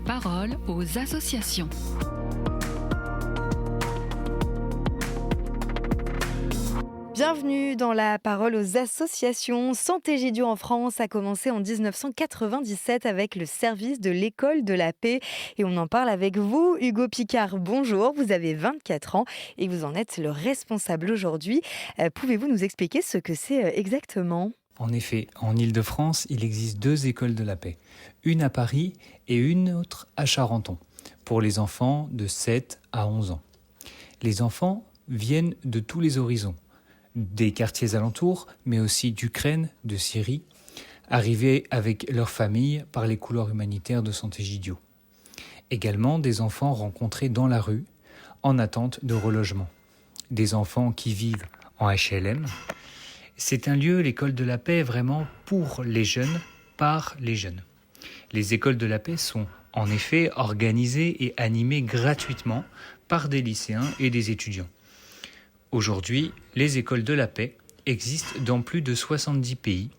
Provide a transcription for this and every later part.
parole aux associations. Bienvenue dans la parole aux associations. Santé-Gidio en France a commencé en 1997 avec le service de l'école de la paix. Et on en parle avec vous, Hugo Picard. Bonjour, vous avez 24 ans et vous en êtes le responsable aujourd'hui. Pouvez-vous nous expliquer ce que c'est exactement ? En effet, en Île-de-France, il existe 2 écoles de la paix. Une à Paris et une autre à Charenton, pour les enfants de 7 à 11 ans. Les enfants viennent de tous les horizons, des quartiers alentours, mais aussi d'Ukraine, de Syrie, arrivés avec leurs familles par les couloirs humanitaires de Santé-Gidio. Également des enfants rencontrés dans la rue, en attente de relogement. Des enfants qui vivent en HLM. C'est un lieu, l'école de la paix, vraiment pour les jeunes, par les jeunes. Les écoles de la paix sont en effet organisées et animées gratuitement par des lycéens et des étudiants. Aujourd'hui, les écoles de la paix existent dans plus de 70 pays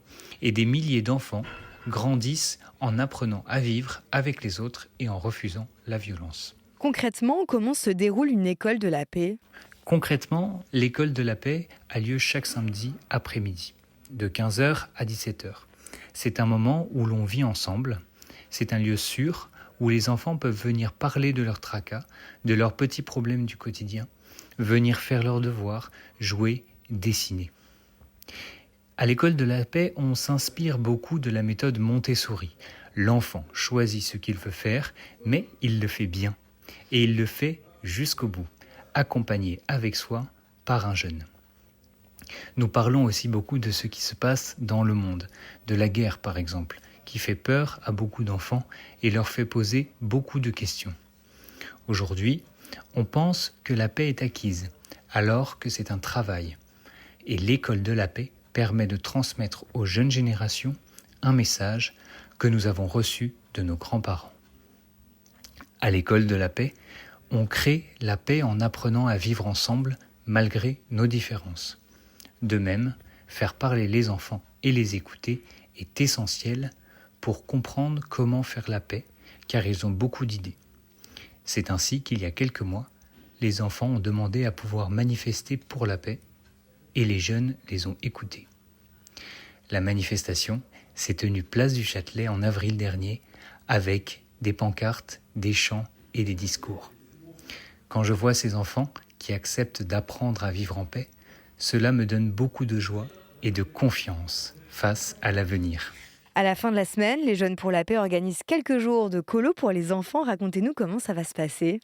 et des milliers d'enfants grandissent en apprenant à vivre avec les autres et en refusant la violence. Concrètement, comment se déroule une école de la paix ? Concrètement, l'école de la paix a lieu chaque samedi après-midi, de 15h à 17h. C'est un moment où l'on vit ensemble. C'est un lieu sûr où les enfants peuvent venir parler de leurs tracas, de leurs petits problèmes du quotidien, venir faire leurs devoirs, jouer, dessiner. À l'école de la paix, on s'inspire beaucoup de la méthode Montessori. L'enfant choisit ce qu'il veut faire, mais il le fait bien. Et il le fait jusqu'au bout, accompagné avec soi par un jeune. Nous parlons aussi beaucoup de ce qui se passe dans le monde, de la guerre par exemple, qui fait peur à beaucoup d'enfants et leur fait poser beaucoup de questions. Aujourd'hui, on pense que la paix est acquise, alors que c'est un travail. Et l'école de la paix permet de transmettre aux jeunes générations un message que nous avons reçu de nos grands-parents. À l'école de la paix, on crée la paix en apprenant à vivre ensemble malgré nos différences. De même, faire parler les enfants et les écouter est essentiel pour comprendre comment faire la paix, car ils ont beaucoup d'idées. C'est ainsi qu'il y a quelques mois, les enfants ont demandé à pouvoir manifester pour la paix et les jeunes les ont écoutés. La manifestation s'est tenue place du Châtelet en avril dernier avec des pancartes, des chants et des discours. Quand je vois ces enfants qui acceptent d'apprendre à vivre en paix, cela me donne beaucoup de joie et de confiance face à l'avenir. À la fin de la semaine, les Jeunes pour la paix organisent quelques jours de colo pour les enfants. Racontez-nous comment ça va se passer.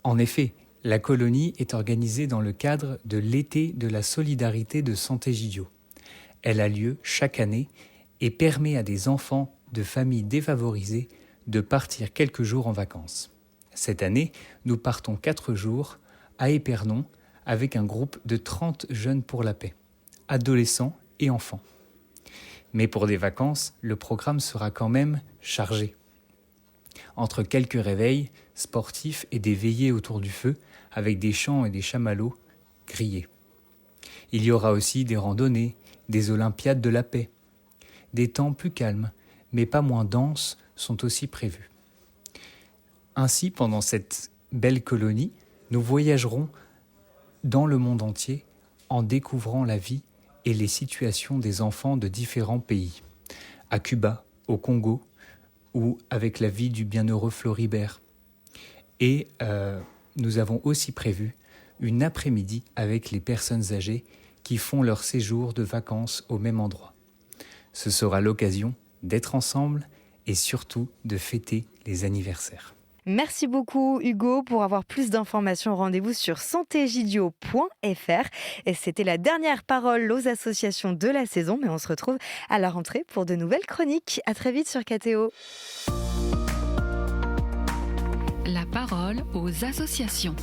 En effet, la colonie est organisée dans le cadre de l'été de la solidarité de Santé-Gidio. Elle a lieu chaque année et permet à des enfants de familles défavorisées de partir quelques jours en vacances. Cette année, nous partons 4 jours à Épernon avec un groupe de 30 Jeunes pour la paix, adolescents et enfants. Mais pour des vacances, le programme sera quand même chargé. Entre quelques réveils sportifs et des veillées autour du feu, avec des chants et des chamallows grillés. Il y aura aussi des randonnées, des olympiades de la paix. Des temps plus calmes, mais pas moins denses, sont aussi prévus. Ainsi, pendant cette belle colonie, nous voyagerons dans le monde entier en découvrant la vie et les situations des enfants de différents pays. À Cuba, au Congo, ou avec la vie du bienheureux Floribert. Et nous avons aussi prévu une après-midi avec les personnes âgées qui font leur séjour de vacances au même endroit. Ce sera l'occasion d'être ensemble et surtout de fêter les anniversaires. Merci beaucoup Hugo. Pour avoir plus d'informations, rendez-vous sur santégidio.fr. Et c'était la dernière parole aux associations de la saison, mais on se retrouve à la rentrée pour de nouvelles chroniques. À très vite sur KTO. La parole aux associations.